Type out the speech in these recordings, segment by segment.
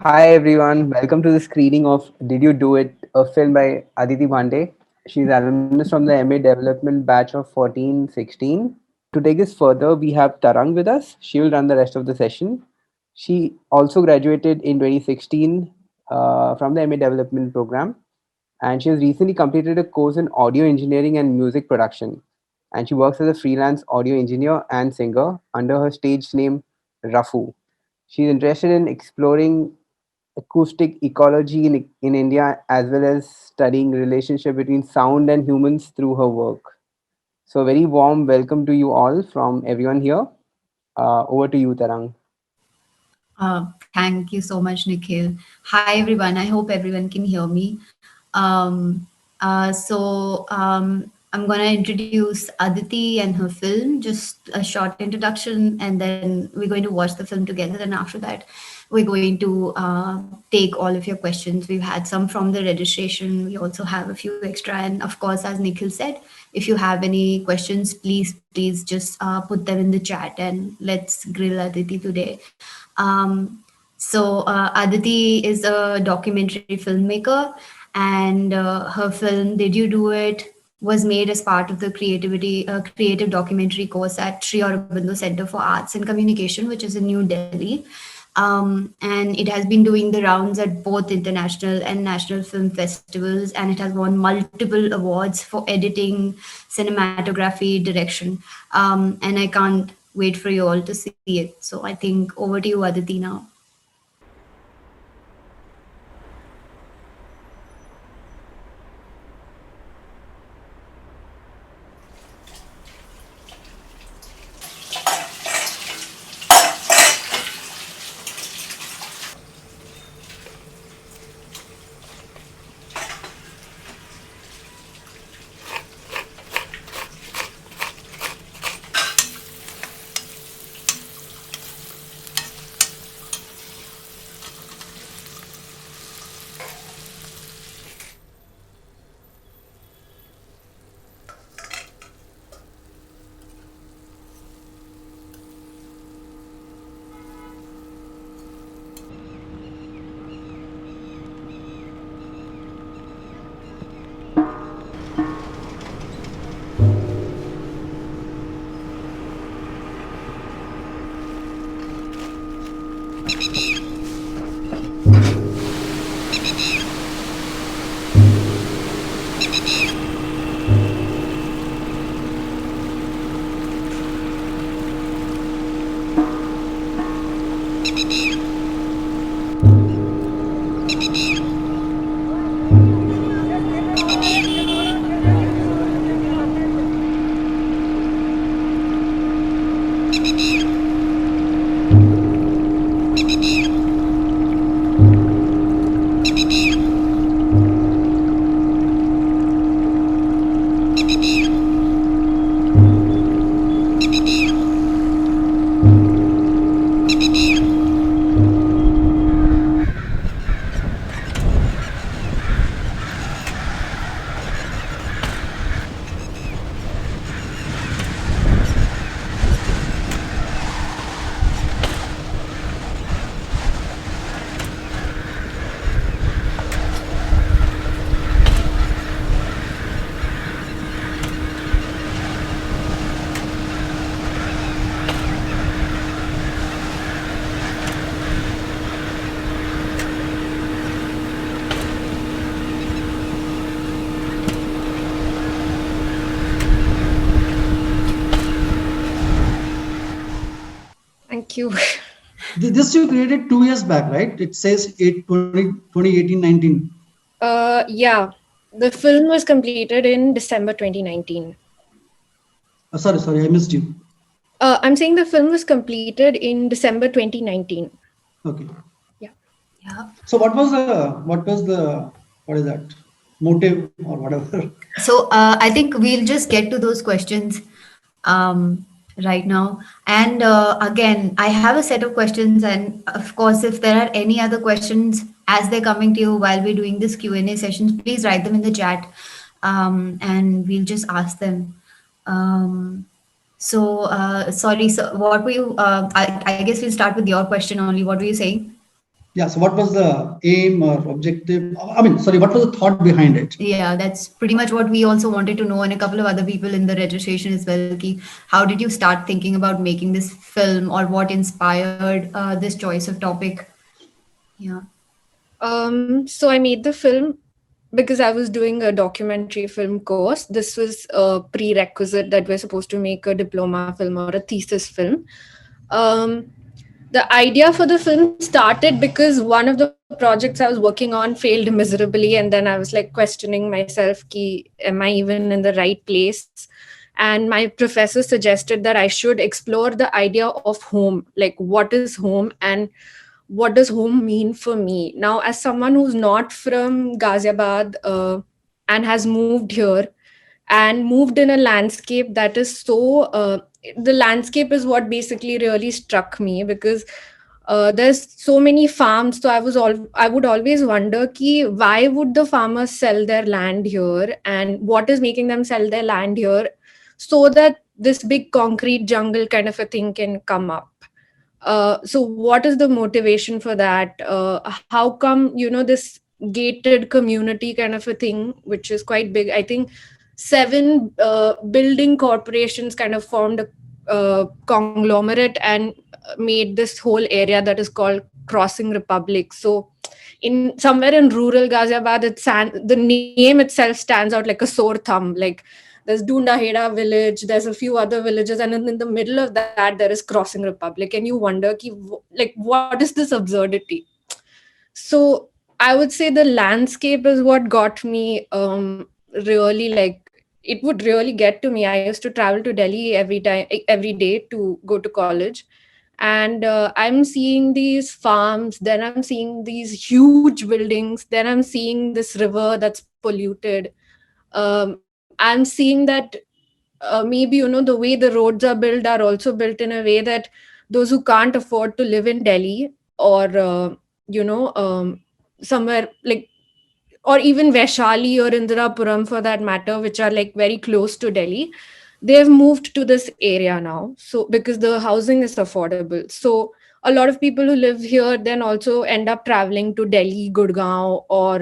Hi everyone, welcome to the screening of Did You Do It, a film by Aditi Bhande. She's alumnus from the MA Development batch of 14-16. To take this further, we have Tarang with us. She will run the rest of the session. She also graduated in 2016 from the MA Development program, and she has recently completed a course in audio engineering and music production. And she works as a freelance audio engineer and singer under her stage name Rafu. She's interested in exploring acoustic ecology in India as well as studying relationship between sound and humans through her work. So a very warm welcome to you all from everyone here. Over to you, Tarang. Thank you so much, Nikhil. Hi, everyone. I hope everyone can hear me. I'm going to introduce Aditi and her film, just a short introduction, and then we're going to watch the film together. And after that, we're going to take all of your questions. We've had some from the registration. We also have a few extra. And of course, as Nikhil said, if you have any questions, please just put them in the chat and let's grill Aditi today. Aditi is a documentary filmmaker, and her film "Did You Do It" was made as part of the creative documentary course at Sri Aurobindo Center for Arts and Communication, which is in New Delhi. And it has been doing the rounds at both international and national film festivals, and it has won multiple awards for editing, cinematography, direction. And I can't wait for you all to see it. So I think over to you, Aditi, now. Thank you. This you created 2 years back, right? It says 2018, 19. Yeah, the film was completed in December 2019. Sorry, I missed you. I'm saying the film was completed in December 2019. Okay. Yeah. Yeah. So what is that? Motive or whatever? So I think we'll just get to those questions right now. And again, I have a set of questions, and of course, if there are any other questions as they're coming to you while we're doing this Q&A sessions, please write them in the chat, and we'll just ask them. Sorry. So, what were you? I guess we'll start with your question only. What were you saying? Yeah. So what was the aim or objective? I mean, sorry, what was the thought behind it? Yeah, that's pretty much what we also wanted to know, and a couple of other people in the registration as well. Ki, how did you start thinking about making this film, or what inspired this choice of topic? Yeah. So I made the film because I was doing a documentary film course. This was a prerequisite that we're supposed to make a diploma film or a thesis film. Um, the idea for the film started because one of the projects I was working on failed miserably, and then I was like questioning myself, ki, am I even in the right place? And my professor suggested that I should explore the idea of home, like what is home and what does home mean for me now, as someone who's not from Ghaziabad and has moved here and moved in a landscape that is so the landscape is what basically really struck me, because there's so many farms. So I would always wonder ki, why would the farmers sell their land here, and what is making them sell their land here so that this big concrete jungle kind of a thing can come up. So what is the motivation for that? How come, this gated community kind of a thing, which is quite big? I think seven building corporations kind of formed a conglomerate and made this whole area that is called Crossing Republic. So in somewhere in rural Ghaziabad, the name itself stands out like a sore thumb. Like, there's Dundaheda village, there's a few other villages, and in the middle of that there is Crossing Republic, and you wonder ki, like, what is this absurdity? So I would say the landscape is what got me really, like, it would really get to me. I used to travel to Delhi every day to go to college, and I'm seeing these farms, then I'm seeing these huge buildings, then I'm seeing this river that's polluted. I'm seeing that maybe, the way the roads are built are also built in a way that those who can't afford to live in Delhi, or somewhere like, or even Vaishali or Indirapuram for that matter, which are like very close to Delhi, they've moved to this area now. So because the housing is affordable. So a lot of people who live here then also end up traveling to Delhi, Gurgaon, or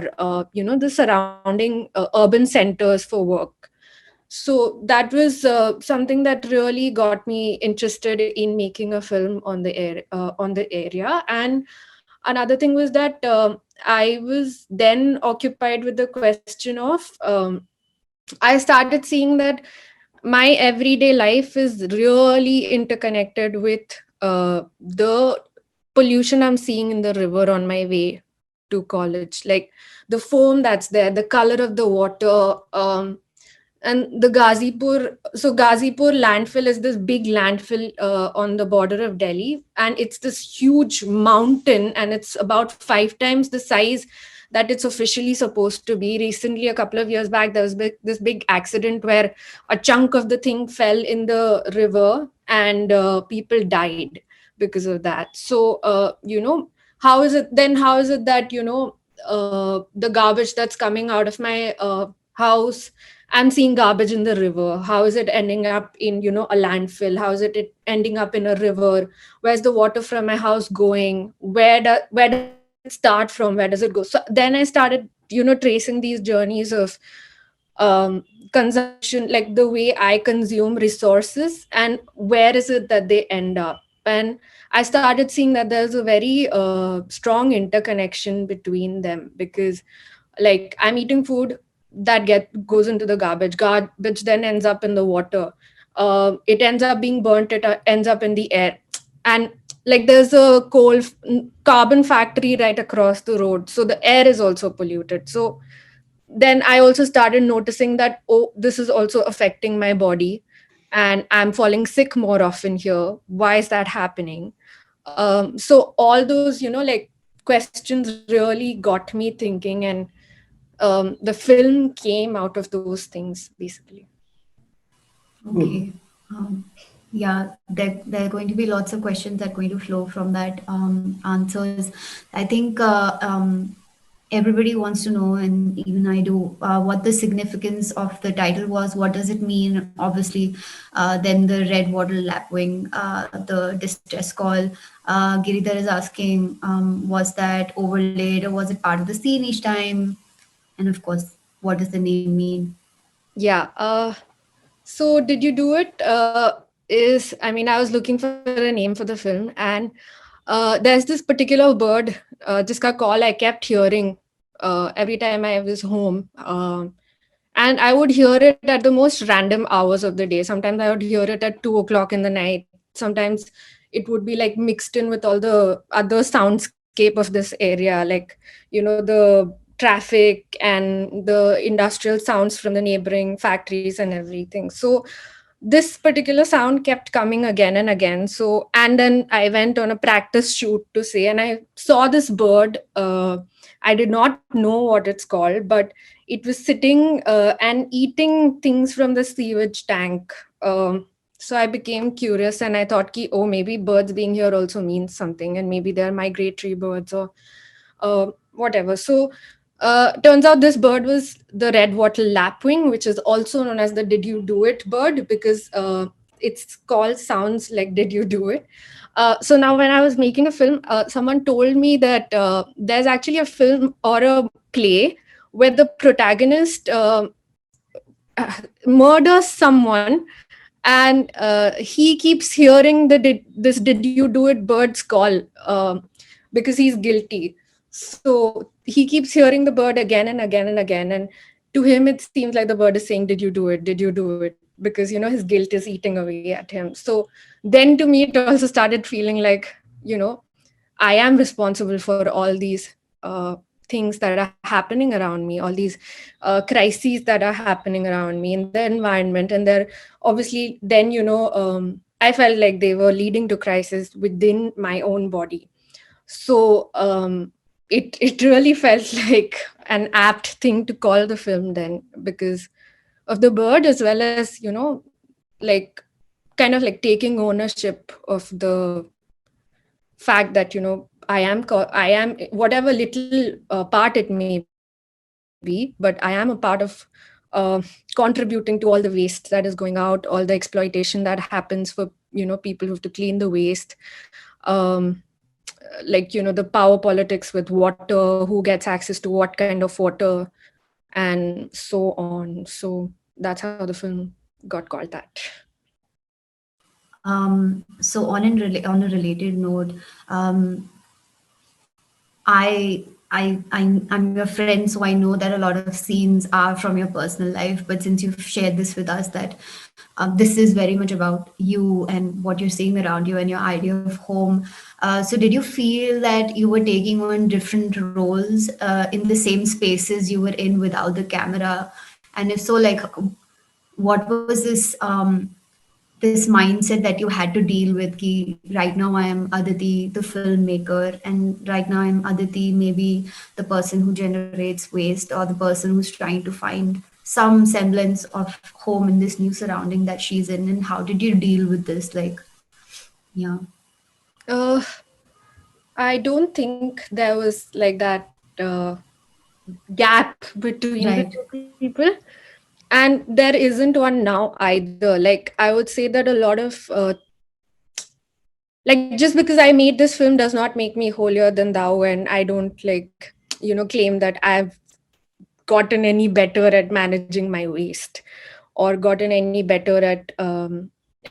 the surrounding urban centers for work. So that was something that really got me interested in making a film on the area. And another thing was that I was then occupied with the question of, I started seeing that my everyday life is really interconnected with the pollution I'm seeing in the river on my way to college. Like, the foam that's there, the color of the water, and the Ghazipur landfill is this big landfill on the border of Delhi, and it's this huge mountain, and it's about 5 times the size that it's officially supposed to be. Recently, a couple of years back, there was this big accident where a chunk of the thing fell in the river, and people died because of that. So how is it that the garbage that's coming out of my house, I'm seeing garbage in the river. How is it ending up in, a landfill? How is it ending up in a river? Where's the water from my house going? Where does it start from? Where does it go? So then I started, tracing these journeys of consumption, like the way I consume resources, and where is it that they end up. And I started seeing that there's a very strong interconnection between them, because, like, I'm eating food that goes into the garbage then ends up in the water, it ends up being burnt, it ends up in the air, and like there's a carbon factory right across the road, so the air is also polluted. So then I also started noticing that, oh, this is also affecting my body, and I'm falling sick more often here. Why is that happening? So all those, like, questions really got me thinking, and the film came out of those things basically. Okay. Yeah, there are going to be lots of questions that are going to flow from that answers. I think everybody wants to know, and even I do, what the significance of the title was. What does it mean? Obviously, then the red wattle lapwing, the distress call. Giridhar is asking, was that overlaid or was it part of the scene each time? And of course, what does the name mean? Yeah. So Did You Do It? I was looking for a name for the film, and there's this particular bird, jiska call I kept hearing every time I was home. And I would hear it at the most random hours of the day. Sometimes I would hear it at 2 o'clock in the night. Sometimes it would be like mixed in with all the other soundscape of this area, like, the traffic and the industrial sounds from the neighboring factories and everything. So this particular sound kept coming again and again. So, and then I went on a practice shoot to say, and I saw this bird. I did not know what it's called, but it was sitting and eating things from the sewage tank. So I became curious, and I thought, oh, maybe birds being here also means something, and maybe they're migratory birds or whatever. So turns out this bird was the red wattle lapwing, which is also known as the "Did You Do It" bird, because its call sounds like "Did you do it?" So now, when I was making a film, someone told me that there's actually a film or a play where the protagonist murders someone, and he keeps hearing this "Did you do it" bird's call, because he's guilty. So he keeps hearing the bird again and again and again, and to him it seems like the bird is saying, "Did you do it? Did you do it?" Because his guilt is eating away at him. So then to me it also started feeling like, I am responsible for all these things that are happening around me, all these crises that are happening around me in the environment. And they're obviously then, I felt like they were leading to crisis within my own body. So it really felt like an apt thing to call the film then, because of the bird, as well as, like kind of like taking ownership of the fact that, I am whatever little part it may be, but I am a part of contributing to all the waste that is going out, all the exploitation that happens for, people who have to clean the waste. um like, the power politics with water, who gets access to what kind of water, and so on. So that's how the film got called that. So on a related note, I I'm your friend, so I know that a lot of scenes are from your personal life. But since you've shared this with us, that this is very much about you and what you're seeing around you and your idea of home. So did you feel that you were taking on different roles in the same spaces you were in without the camera? And if so, like, what was this mindset that you had to deal with? Ki, right now I am Aditi, the filmmaker, and right now I'm Aditi, maybe the person who generates waste or the person who's trying to find some semblance of home in this new surrounding that she's in. And how did you deal with this? Like, yeah. uh I don't think there was like that gap between the Right. two people, and there isn't one now either. Like, I would say that a lot of like, just because I made this film does not make me holier than thou, and I don't, like, claim that I've gotten any better at managing my waste, or gotten any better at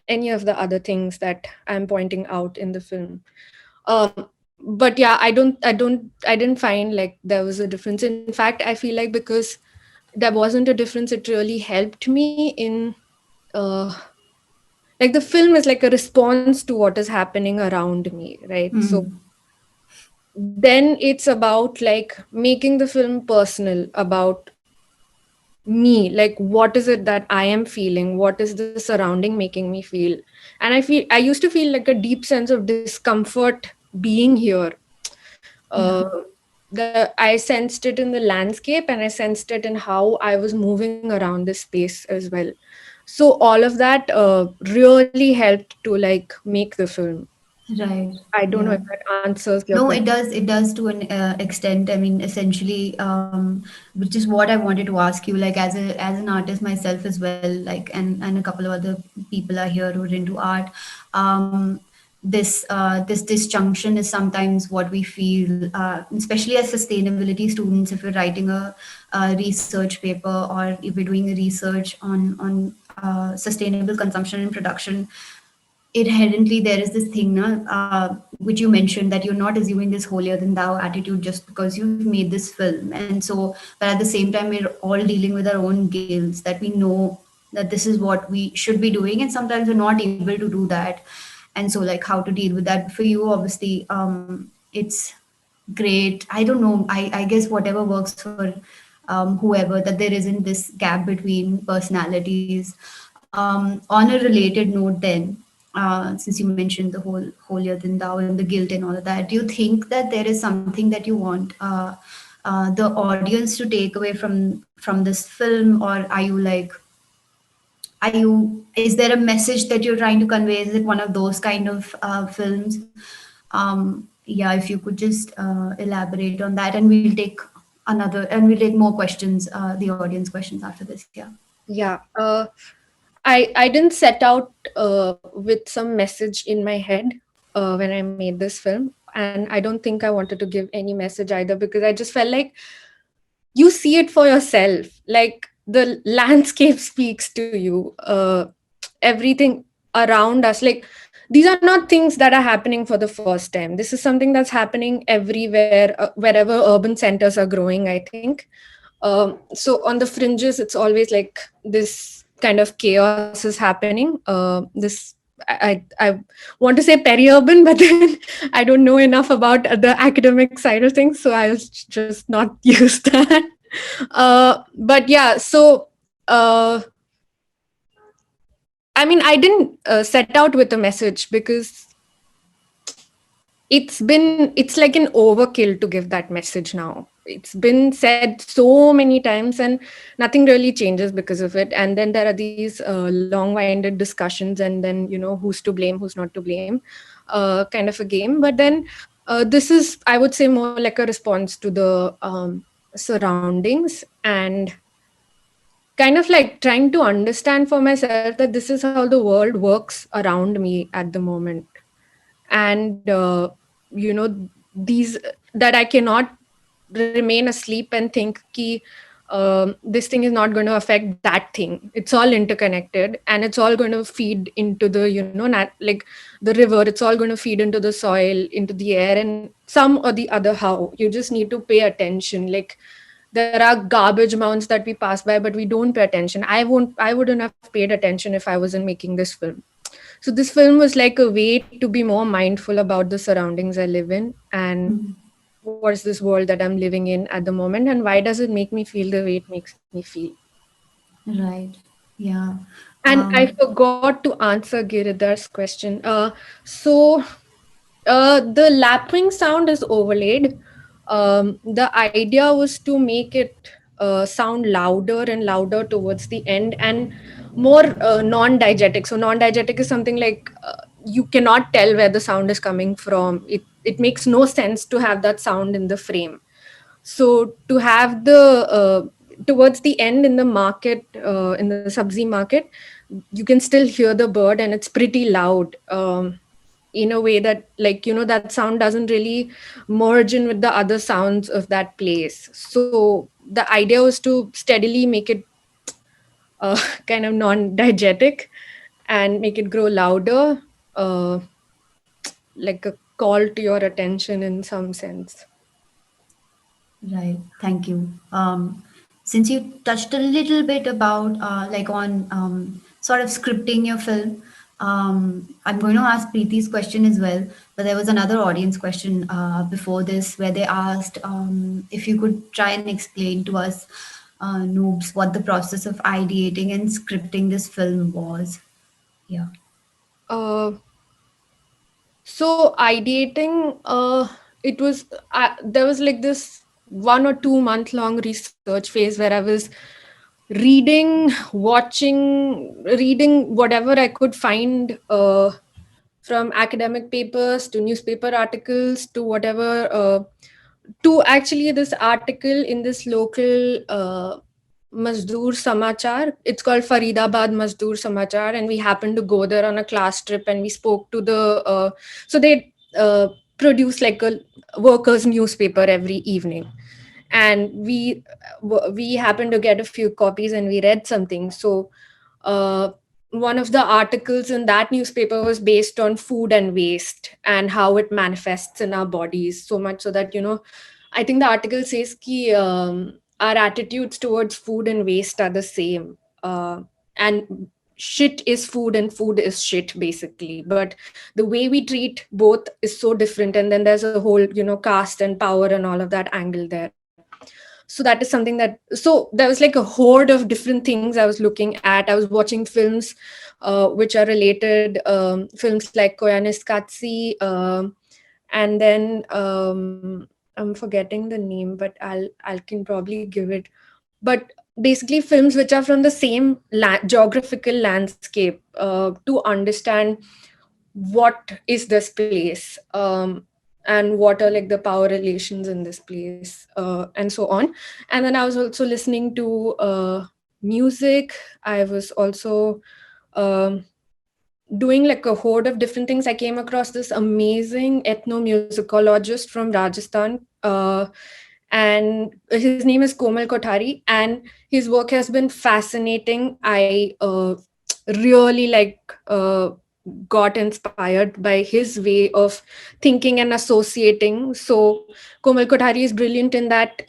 any of the other things that I'm pointing out in the film. But yeah, I didn't find like there was a difference. In fact, I feel like because there wasn't a difference, it really helped me in uh like, the film is like a response to what is happening around me, right? So Mm. then it's about like making the film personal about me. Like, what is it that I am feeling? What is the surrounding making me feel? And I used to feel like a deep sense of discomfort being here. Yeah. uh, I sensed it in the landscape, and I sensed it in how I was moving around this space as well. So all of that really helped to like make the film. Right. I don't know Yeah. if that answers your No, question. it does. It does to an extent. I mean, essentially, which is what I wanted to ask you. Like, as an artist myself as well, like, and a couple of other people are here who are into art. Um, this disjunction is sometimes what we feel, especially as sustainability students. If we're writing a research paper, or if we're doing a research on sustainable consumption and production, inherently there is this thing which you mentioned, that you're not assuming this holier than thou attitude just because you've made this film. And so, but at the same time, we're all dealing with our own guilts, that we know that this is what we should be doing, and sometimes we're not able to do that. And so, like, how to deal with that for you, obviously, it's great. I don't know, I guess whatever works for whoever, that there isn't this gap between personalities. On a related note, then, since you mentioned the whole holier than thou and the guilt and all of that, do you think that there is something that you want the audience to take away from this film, or are you like, is there a message that you're trying to convey? Is it one of those kind of films? Yeah, if you could just elaborate on that, and we'll take more questions, the audience questions after this. Yeah. Yeah. I didn't set out with some message in my head when I made this film, and I don't think I wanted to give any message either, because I just felt like you see it for yourself. Like the landscape speaks to you. Everything around us, like these are not things that are happening for the first time. This is something that's happening everywhere, wherever urban centers are growing, I think. So on the fringes, it's always like this kind of chaos is happening. This I want to say peri-urban, but then I don't know enough about the academic side of things, so I'll just not use that. But yeah, so I mean, I didn't set out with a message, because it's like an overkill to give that message now. It's been said so many times, and nothing really changes because of it. And then there are these long-winded discussions, and then who's to blame, who's not to blame, kind of a game. But then this is, I would say, more like a response to the surroundings, and kind of like trying to understand for myself that this is how the world works around me at the moment. And these, that I cannot remain asleep and think ki this thing is not going to affect that thing. It's all interconnected, and it's all going to feed into the like the river. It's all going to feed into the soil, into the air, and some or the other how. You just need to pay attention. Like there are garbage mounds that we pass by, but we don't pay attention. I wouldn't have paid attention if I wasn't making this film. So this film was like a way to be more mindful about the surroundings I live in, and what is this world that I'm living in at the moment, and why does it make me feel the way it makes me feel. Right. Yeah. And I forgot to answer Giridhar's question. So the lapwing sound is overlaid. The idea was to make it sound louder and louder towards the end, and more non-diegetic. So non-diegetic is something like you cannot tell where the sound is coming from. It makes no sense to have that sound in the frame. So to have the towards the end in the market, in the sabzi market, you can still hear the bird, and it's pretty loud. In a way that, like, that sound doesn't really merge in with the other sounds of that place. So the idea was to steadily make it kind of non-diegetic, and make it grow louder, uh, like a call to your attention in some sense. Right. Thank you. Since you touched a little bit about like on sort of scripting your film, I'm going to ask Preeti's question as well. But there was another audience question before this where they asked if you could try and explain to us noobs what the process of ideating and scripting this film was. Yeah. Uh, so ideating, it was there was like this 1 or 2 month long research phase where I was reading, watching, reading whatever I could find from academic papers to newspaper articles to whatever, to actually this article in this local Mazdoor Samachar. It's called Faridabad Mazdoor Samachar, and we happened to go there on a class trip, and we spoke to the. So they produce like a workers' newspaper every evening, and we happened to get a few copies, and we read something. So uh, one of the articles in that newspaper was based on food and waste and how it manifests in our bodies, so much so that, I think the article says ki, our attitudes towards food and waste are the same. And shit is food and food is shit, basically. But the way we treat both is so different. And then there's a whole, caste and power and all of that angle there. So that is something that, so there was like a horde of different things I was looking at. I was watching films which are related, films like Koyanis Katsi, and then I'm forgetting the name, but I can probably give it. But basically films which are from the same geographical landscape, to understand what is this place, and what are like the power relations in this place, and so on. And then I was also listening to music. I was also um, doing like a horde of different things. I came across this amazing ethnomusicologist from Rajasthan, and his name is Komal Kothari, and his work has been fascinating. I really got inspired by his way of thinking and associating. So Komal Kothari is brilliant in that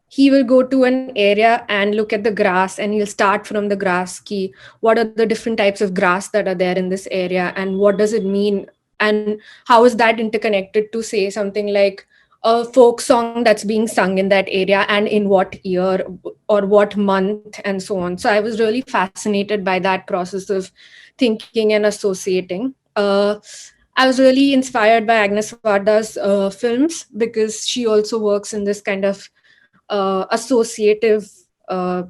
he will go to an area and look at the grass, and he'll start from the grass key. What are the different types of grass that are there in this area, and what does it mean, and how is that interconnected to say something like a folk song that's being sung in that area, and in what year or what month, and so on. So I was really fascinated by that process of thinking and associating. I was really inspired by Agnes Varda's films, because she also works in this kind of associative. I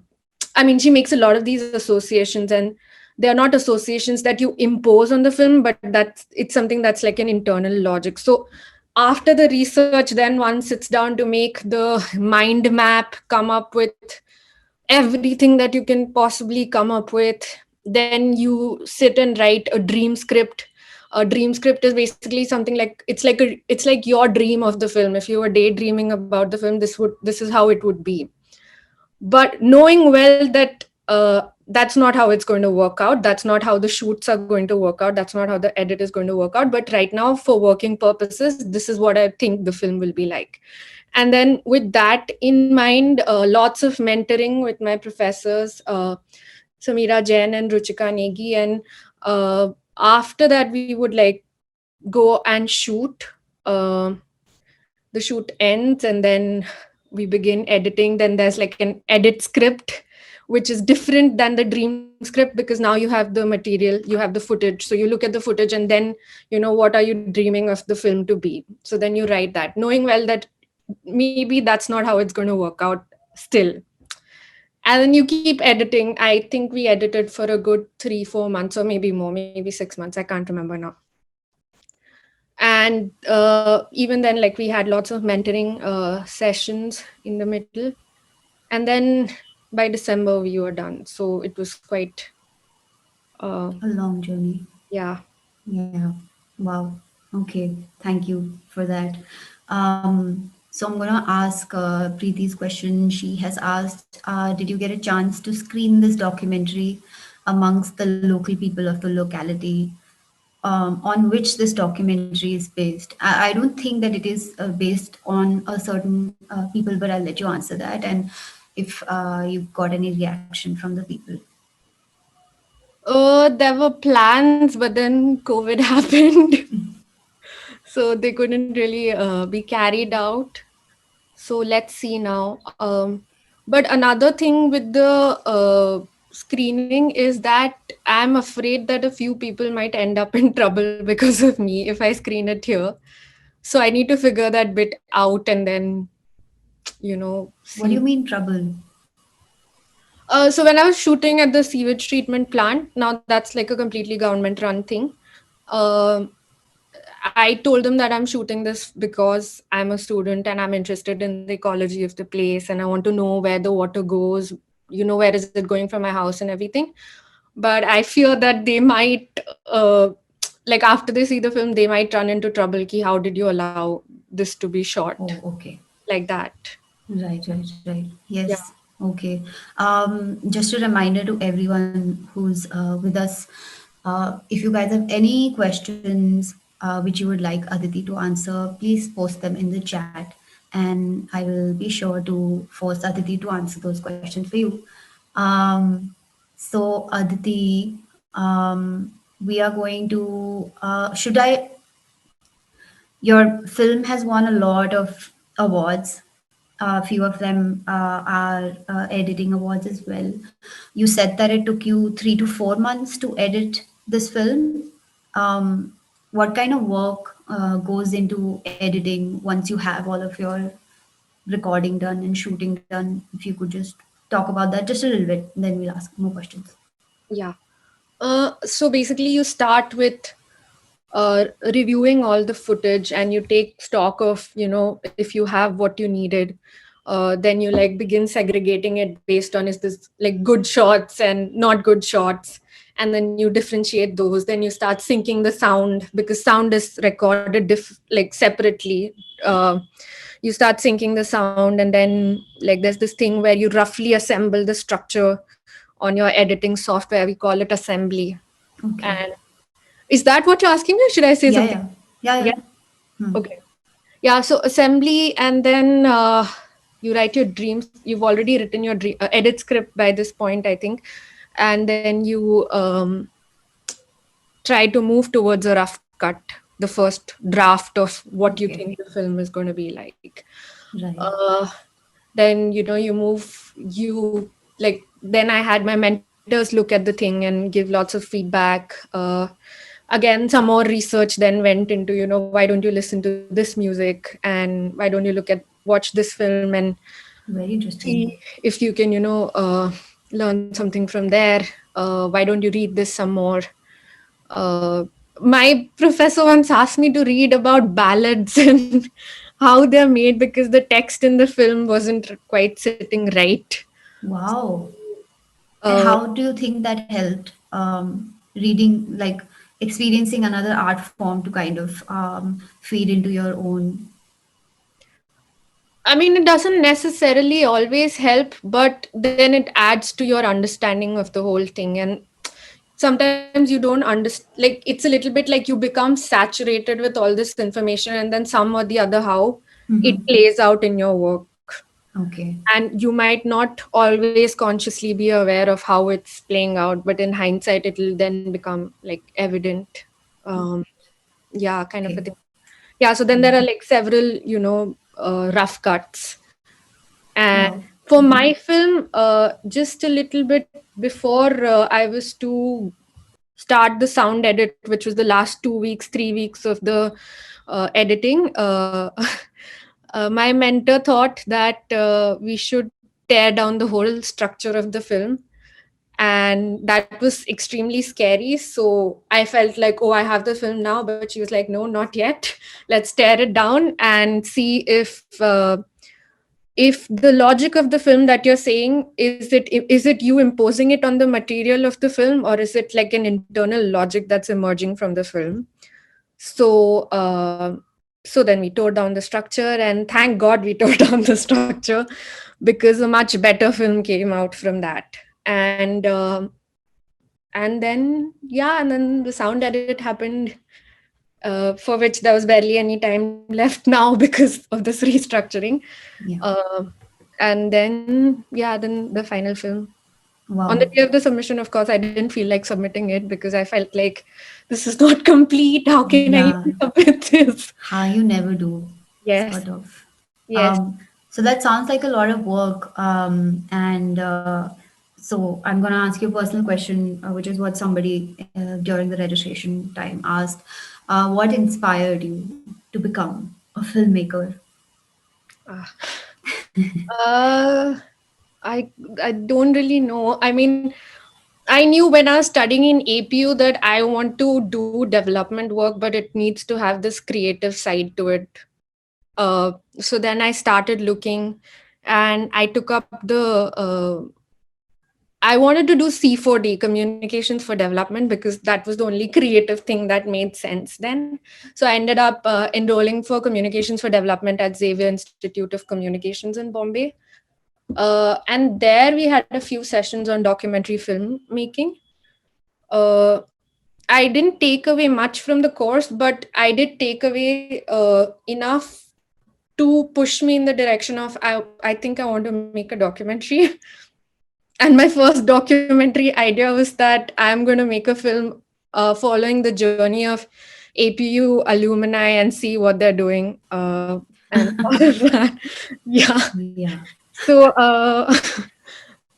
mean, she makes a lot of these associations, and they are not associations that you impose on the film, but it's something that's like an internal logic. So after the research, then one sits down to make the mind map, come up with everything that you can possibly come up with. Then you sit and write a dream script. A dream script is basically something like, it's like your dream of the film. If you were daydreaming about the film, this is how it would be. But knowing well that that's not how it's going to work out, that's not how the shoots are going to work out, that's not how the edit is going to work out, but right now, for working purposes, this is what I think the film will be like. And then with that in mind, lots of mentoring with my professors, Samira Jain and Ruchika Negi. And after that, we would like go and shoot. The shoot ends, and then we begin editing. Then there's like an edit script, which is different than the dream script, because now you have the material, you have the footage. So you look at the footage, and then what are you dreaming of the film to be. So then you write that, knowing well that maybe that's not how it's going to work out still. And then you keep editing. I think we edited for a good 3-4 months, or maybe more, maybe 6 months, I can't remember now. And even then, like, we had lots of mentoring sessions in the middle. And then by December we were done, so it was quite A long journey. yeah. Wow. Okay. Thank you for that. So I'm gonna ask Preeti's question. She has asked, did you get a chance to screen this documentary amongst the local people of the locality, on which this documentary is based? I don't think that it is based on a certain people, but I'll let you answer that. And if you've got any reaction from the people. There were plans, but then COVID happened. So they couldn't really be carried out. So let's see now. But another thing with the screening is that I'm afraid that a few people might end up in trouble because of me if I screen it here. So I need to figure that bit out, and then, see. What do you mean trouble? So when I was shooting at the sewage treatment plant, now that's like a completely government run thing. um I told them that I'm shooting this because I'm a student and I'm interested in the ecology of the place and I want to know where the water goes, where is it going from my house and everything. But I fear that they might, like after they see the film, they might run into trouble. Ki, how did you allow this to be shot Oh, okay. like that? Right, right, right. Yeah. Yes. Okay. Just a reminder to everyone who's with us. If you guys have any questions which you would like Aditi to answer, please post them in the chat, and I will be sure to force Aditi to answer those questions for you. Um, so, Aditi, we are going to. Should I? Your film has won a lot of awards. A few of them are editing awards as well. You said that it took you 3 to 4 months to edit this film. Um, what kind of work goes into editing once you have all of your recording done and shooting done? If you could just talk about that just a little bit, then we'll ask more questions. Yeah. So basically, you start with reviewing all the footage and you take stock of, if you have what you needed. Then you like begin segregating it based on is this like good shots and not good shots. And then you differentiate those. Then you start syncing the sound because sound is recorded like separately. You start syncing the sound, and then like there's this thing where you roughly assemble the structure on your editing software. We call it assembly. Okay. And is that what you're asking me? Or should I say Yeah, something? yeah. Yeah, Yeah. yeah. Hmm. Okay. Yeah. So assembly, and then you write your dreams. You've already written your edit script by this point, I think, and then you try to move towards a rough cut, the first draft of what you Okay. think the film is going to be like. Right. Then you move you like then I had my mentors look at the thing and give lots of feedback. Again, some more research then went into why don't you listen to this music and why don't you watch this film and Very see interesting. if you can learn something from there. Why don't you read this some more? uh, my professor once asked me to read about ballads and how they're made because the text in the film wasn't quite sitting right. Wow. And Uh, how do you think that helped reading, like experiencing another art form to kind of feed into your own? I mean, it doesn't necessarily always help, but then it adds to your understanding of the whole thing. And sometimes you don't understand, like, it's a little bit like you become saturated with all this information, and then some or the other, how it Hmm. plays out in your work. Okay. And you might not always consciously be aware of how it's playing out, but in hindsight, it'll then become like evident. Um, yeah, kind of a Okay. thing. Yeah, so then there are like several, rough cuts. And Wow. for my film, just a little bit before I was to start the sound edit, which was the last 2 weeks, 3 weeks of the editing, my mentor thought that we should tear down the whole structure of the film. And that was extremely scary. So I felt like, oh, I have the film now. But she was like, no, not yet. Let's tear it down and see if the logic of the film that you're saying is it you imposing it on the material of the film, or is it like an internal logic that's emerging from the film. So so then we tore down the structure, and thank god we tore down the structure, because a much better film came out from that. And then yeah, and then the sound edit happened, for which there was barely any time left now because of this restructuring. Yeah. uh, and then yeah, then the final film. On the Wow. day of the submission, of course, I didn't feel like submitting it because I felt like this is not complete. How can I Yeah. even submit this? How you never do, Yes, sort of. yes. So that sounds like a lot of work. And so I'm going to ask you a personal question, which is what somebody during the registration time asked. What inspired you to become a filmmaker? Ah. Uh, I don't really know. I mean, I knew when I was studying in APU that I want to do development work, but it needs to have this creative side to it. So then I started looking, and I took up I wanted to do C4D, Communications for Development, because that was the only creative thing that made sense then. So I ended up enrolling for Communications for Development at Xavier Institute of Communications in Bombay. And there we had a few sessions on documentary filmmaking. Uh, I didn't take away much from the course, but I did take away enough to push me in the direction of I think I want to make a documentary. And my first documentary idea was that I'm going to make a film following the journey of APU alumni and see what they're doing. And all of that. Yeah. Yeah. So,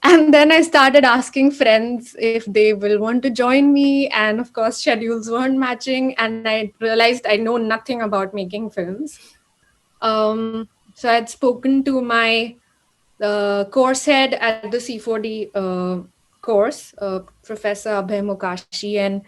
and then I started asking friends if they will want to join me. And of course, schedules weren't matching. And I realized I know nothing about making films. So I had spoken to my course head at the C4D course, Professor Abhay Mukashi, and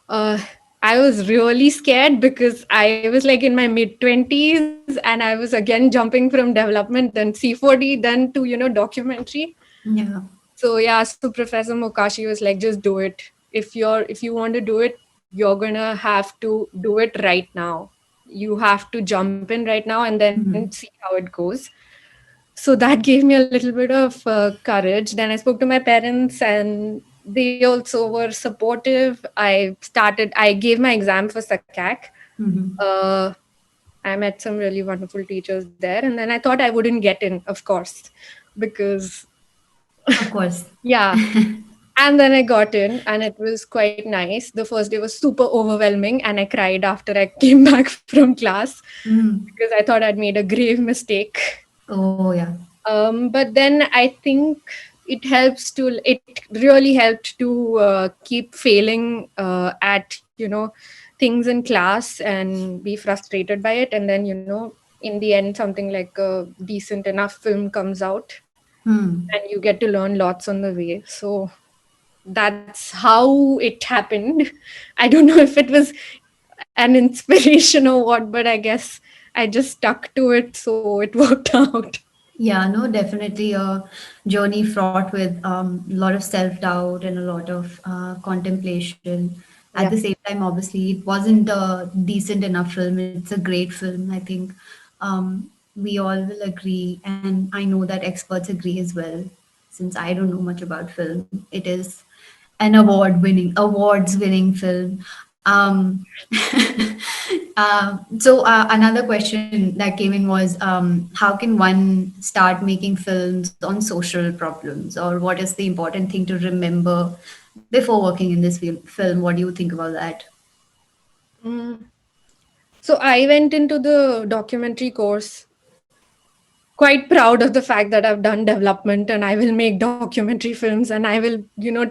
uh, I was really scared because I was like in my mid-20s and I was again jumping from development, then C4D, then to, documentary. Yeah. So yeah, so Professor Mukashi was like, just do it. If you want to do it, you're gonna have to do it right now. You have to jump in right now and then see how it goes. So that gave me a little bit of courage. Then I spoke to my parents and they also were supportive. I gave my exam for SACAC. uh, I met some really wonderful teachers there, and then I thought I wouldn't get in, of course, because Of course. yeah. And then I got in and it was quite nice. The first day was super overwhelming and I cried after I came back from class because I thought I'd made a grave mistake. Oh, yeah. But then I think it really helped to keep failing at, things in class and be frustrated by it. And then, in the end, something like a decent enough film comes out and you get to learn lots on the way. So that's how it happened. I don't know if it was an inspiration or what, but I guess I just stuck to it, so it worked out. Yeah, no, definitely a journey fraught with a lot of self-doubt and a lot of contemplation. At the Yeah. same time, obviously, it wasn't a decent enough film. It's a great film. I think we all will agree, and I know that experts agree as well. Since I don't know much about film, it is an awards-winning film. Another question that came in was, how can one start making films on social problems, or what is the important thing to remember before working in this film? What do you think about that? Mm. So I went into the documentary course quite proud of the fact that I've done development and I will make documentary films and I will,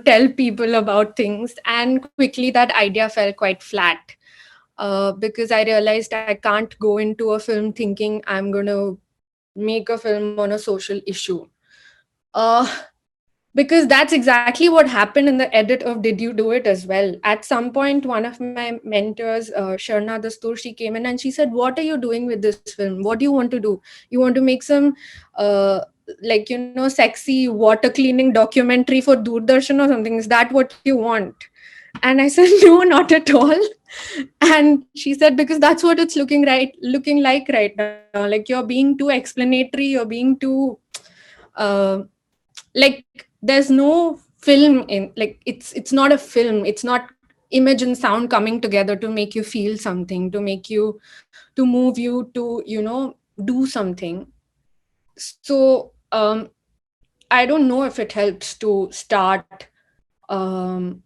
tell people about things. And quickly that idea fell quite flat because I realized I can't go into a film thinking I'm going to make a film on a social issue. Uh, because that's exactly what happened in the edit of Did You Do It as well. At some point, one of my mentors, Sharna Dastur, she came in and she said, what are you doing with this film? What do you want to do? You want to make some sexy water cleaning documentary for Doordarshan or something? Is that what you want? And I said, no, not at all. And she said, because that's what it's looking like right now. Like you're being too explanatory, you're being too uh, like there's no film in, like it's not a film, it's not image and sound coming together to make you feel something, to move you to do something. So I don't know if it helps to start um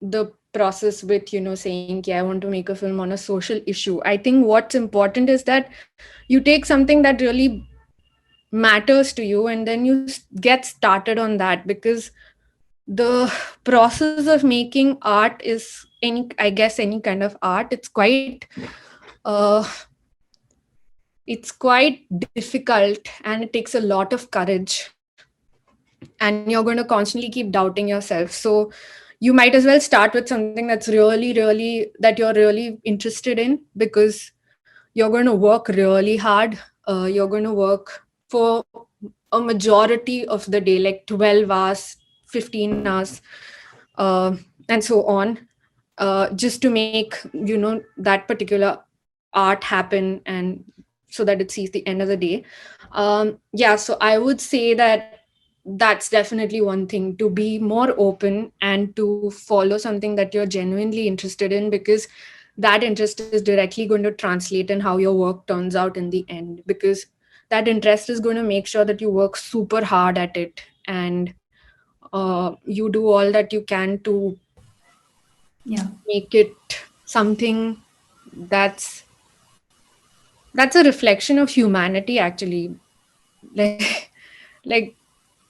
the process with saying, yeah, I want to make a film on a social issue. I think what's important is that you take something that really matters to you and then you get started on that, because the process of making art is any kind of art, uh it's quite difficult and it takes a lot of courage. and you're going to constantly keep doubting yourself. So you might as well start with something that's that you're really interested in, because you're going to work really hard. You're going to work for a majority of the day, like 12 hours, 15 hours, uh, and so on, just to make, that particular art happen, and so that it sees the end of the day. Yeah, so I would say that that's definitely one thing, to be more open and to follow something that you're genuinely interested in, because that interest is directly going to translate in how your work turns out in the end, because that interest is going to make sure that you work super hard at it, and you do all that you can to Yeah. make it something that's a reflection of humanity, actually. like like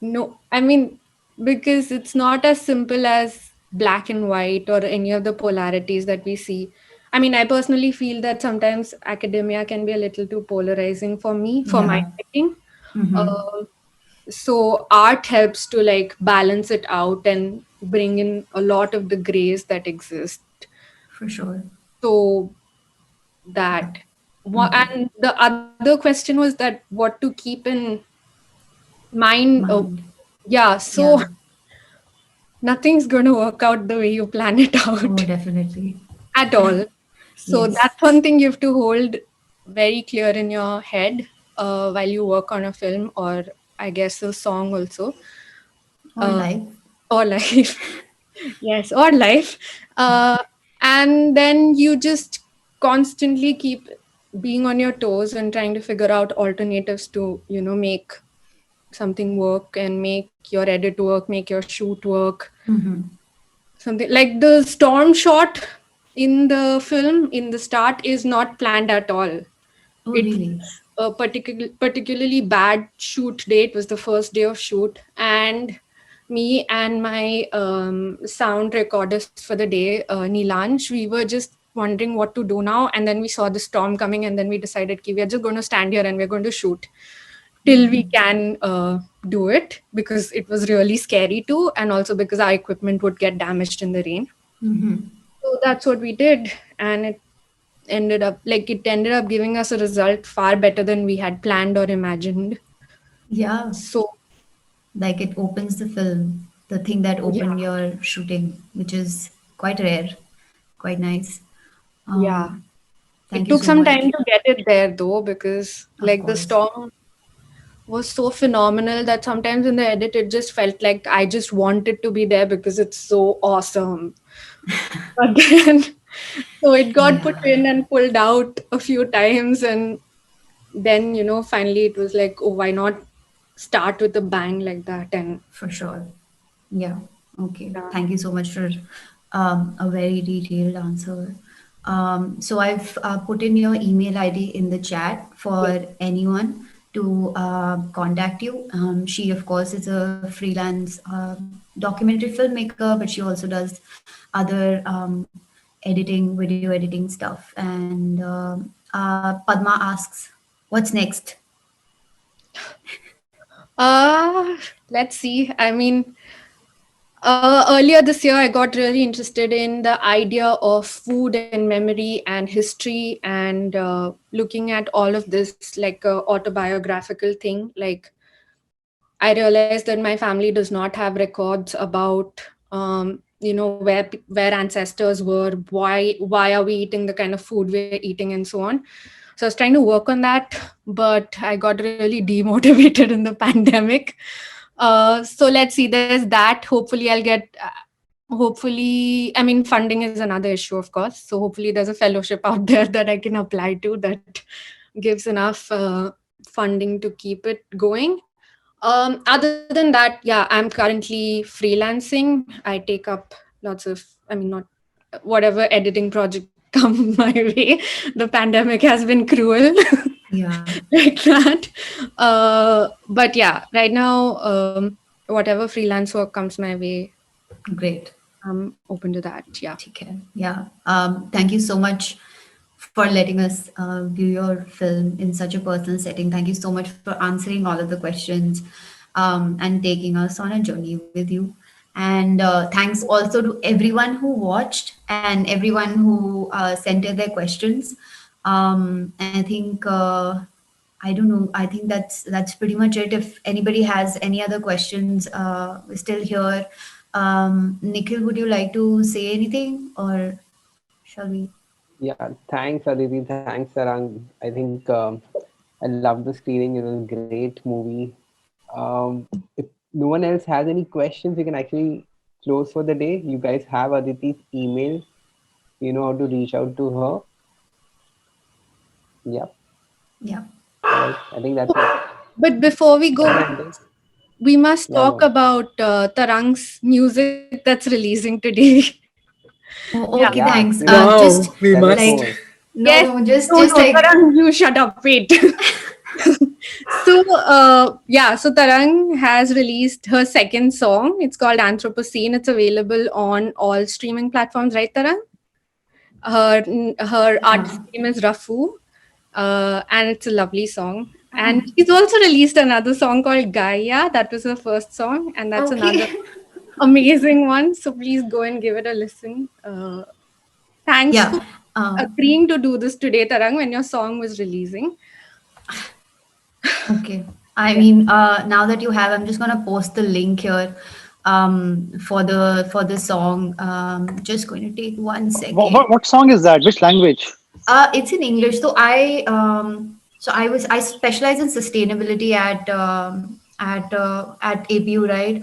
no, I mean, because it's not as simple as black and white or any of the polarities that we see. I mean, I personally feel that sometimes academia can be a little too polarizing for me, for my Yeah. liking. Mm-hmm. So art helps to like balance it out and bring in a lot of the grays that exist. For sure. So Yeah. that Okay. and the other question was that what to keep in mind. Mind. Yeah, so Yeah. nothing's going to work out the way you plan it Oh, out definitely. at all. So Yes. that's one thing you have to hold very clear in your head while you work on a film, or I guess a song also, Or uh, life. or life. Yes, or life. Uh, and then you just constantly keep being on your toes and trying to figure out alternatives to, make something work and make your edit work, make your shoot work. Mm-hmm. Something like the storm shot in the film in the start is not planned at all. Oh, It really? was a particularly bad shoot day. It was the first day of shoot, and me and my sound recordist for the day, Nilanj, we were just wondering what to do now, and then we saw the storm coming, and then we decided we are just going to stand here and we're going to shoot till we can do it, because it was really scary too, and also because our equipment would get damaged in the rain. Mm-hmm. So that's what we did, and it ended up giving us a result far better than we had planned or imagined. Yeah. So Like it opens the film, the thing that yeah, opened your shooting, which is quite rare, quite nice. yeah. Um, It Thank you took so some much. time to get it there though, because Of like the course. storm was so phenomenal that sometimes in the edit it just felt like I just wanted to be there because it's so awesome. But then so it got put Yeah, in and pulled out a few times, and then finally it was like, oh, why not start with a bang like that? And for sure. Yeah. Okay. yeah, Thank you so much for a very detailed answer. So I've put in your email ID in the chat yeah. for anyone to contact you. She, of course, is a freelance documentary filmmaker, but she also does other editing, video editing stuff. And Padma asks, "What's next?" Let's see. I mean, earlier this year, I got really interested in the idea of food and memory and history, and looking at all of this like a autobiographical thing. Like, I realized that my family does not have records about, where ancestors were, why are we eating the kind of food we're eating, and so on. So I was trying to work on that, but I got really demotivated in the pandemic. So let's see. There's that. Hopefully, I'll get. Hopefully, I mean, funding is another issue, of course. So hopefully, there's a fellowship out there that I can apply to that gives enough funding to keep it going. Other than that, yeah, I'm currently freelancing. I take up lots of, I mean, not whatever editing project come my way. The pandemic has been cruel Yeah, like that. But yeah, right now, whatever freelance work comes my way, great. I'm open to that. Yeah. Okay. Yeah. Thank you so much for letting us view your film in such a personal setting. Thank you so much for answering all of the questions. and taking us on a journey with you. And thanks also to everyone who watched and everyone who sent in their questions. I think I don't know. I think that's pretty much it. If anybody has any other questions, we're still here. Nikhil, would you like to say anything, or shall we? Yeah, thanks Aditi, thanks Sarang. I think I love the screening. It was a great movie. If no one else has any questions, we can actually close for the day. You guys have Aditi's email. You know how to reach out to her. Yep. Yeah. All right. I think that's it. But before we go, Bhande? we must Yeah, talk no. about Tarang's music that's releasing today. Oh, Yeah. okay. Yeah, Thanks. please Just Wow, we tell us like must. more. no, Yes. no, just No, just no, like Tarang, you shut up. Wait. So, yeah, so Tarang has released her second song. It's called Anthropocene. It's available on all streaming platforms, right, Tarang? Her artist name is Rafu, and it's a lovely song. And she's also released another song called Gaia. That was her first song, and that's another okay. amazing one. So please go and give it a listen. Thanks for Yeah. agreeing to do this today, Tarang, when your song was releasing. Okay. I Yeah. mean, now that you have, I'm just gonna post the link here for the song. Just going to take 1 second. What song is that? Which language? It's in English. So I specialize in sustainability at APU, right?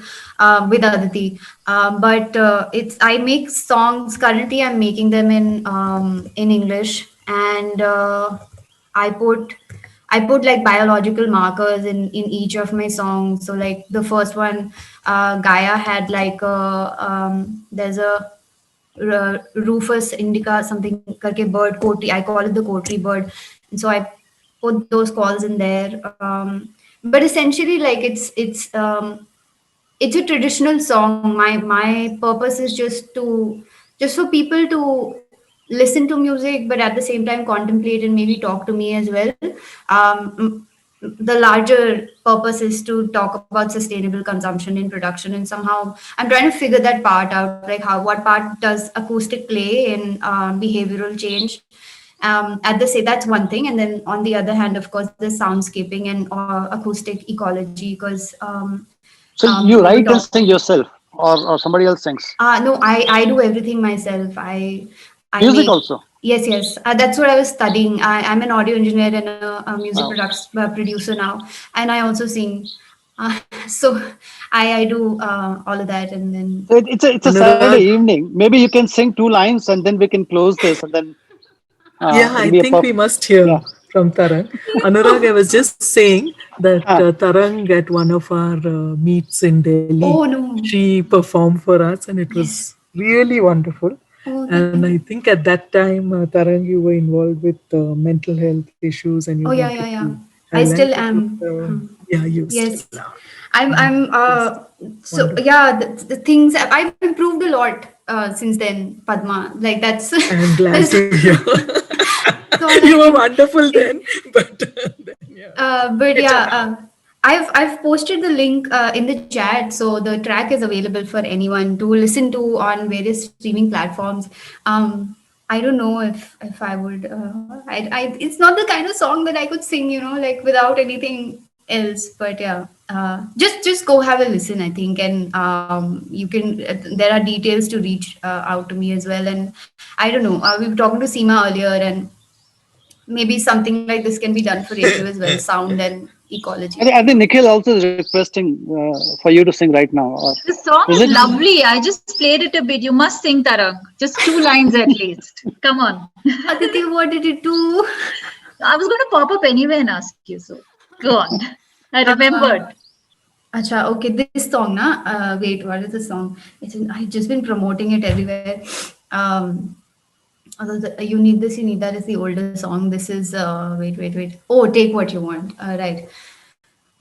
With Aditi. But it's I make songs currently. I'm making them in English, and I put I put like biological markers in each of my songs. So like the first one, Gaia had like there's a Rufus indica something karke bird kotri. I call it the kotri bird, and so I put those calls in there. But essentially, like it's a traditional song. My purpose is just for people to listen to music, but at the same time contemplate and maybe talk to me as well. The larger purpose is to talk about sustainable consumption in production, and somehow I'm trying to figure that part out, like how what part does acoustic play in behavioral change. At the say that's one thing, and then on the other hand, of course, there's soundscaping and acoustic ecology, because So we you were write and talking. sing yourself, or somebody else sings. No, I do everything myself. I Music make also. yes, yes. That's what I was studying. I'm an audio engineer and a music Wow. producer now, and I also sing. So I do all of that, and then So it's a Saturday Anurag, evening. Maybe you can sing two lines and then we can close this and then yeah, it'll I be a think we perfect. must hear Yeah. from Tarang. Anurag, I was just saying that Ah, Tarang at one of our meets in Delhi, oh no, she performed for us and it yes. was really wonderful. Oh, And thank I you. think at that time, Tarang, you were involved with mental health issues and you Oh yeah, wanted yeah, yeah. to I highlight still it. But, am. yeah, you still Yes, are. And I'm. it was So wonderful. yeah, the things I've improved a lot since then, Padma. Like that's I'm glad that's to hear. that's all You I were can. wonderful then, but then, yeah, But better yeah, now. I've posted the link in the chat, so the track is available for anyone to listen to on various streaming platforms. I don't know if I would. It's not the kind of song that I could sing, like without anything else. But yeah, just go have a listen, I think, and you can. There are details to reach out to me as well, and I don't know. We were talking to Seema earlier, and maybe something like this can be done for APU as well, sound and ecology. I think Nikhil also is requesting for you to sing right now. Or The song is is it? lovely. I just played it a bit. You must sing, Tarang. Just two lines at least. Come on. Aditi, what did you do? I was going to pop up anyway and ask you. So go on. I Uh, remembered. Acha, okay, this song, na? Wait, what is the song? I've just been promoting it everywhere. Um, you need this, you need that is the older song. This is wait. Oh, take what you want. Right.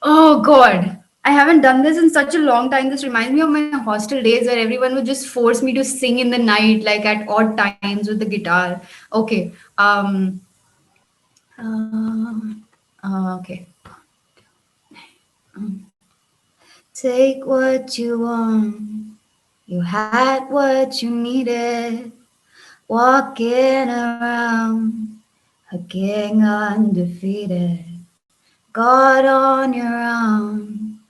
Oh God. I haven't done this in such a long time. This reminds me of my hostel days where everyone would just force me to sing in the night, like at odd times with the guitar. Okay. Um, okay. Take what you want. You had what you needed. Walking around, a king undefeated. God on your own,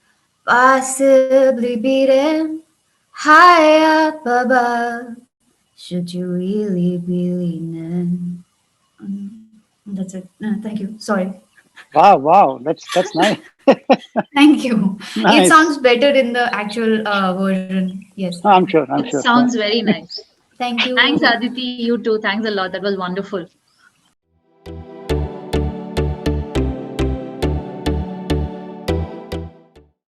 possibly beaten. High up above, should you really be leaning? That's it. Thank you. Sorry. Wow, that's nice. Thank you. It Nice. sounds better in the actual version. Yes. I'm sure. It sounds very nice. Thank you. Thanks, Aditi. You too. Thanks a lot. That was wonderful.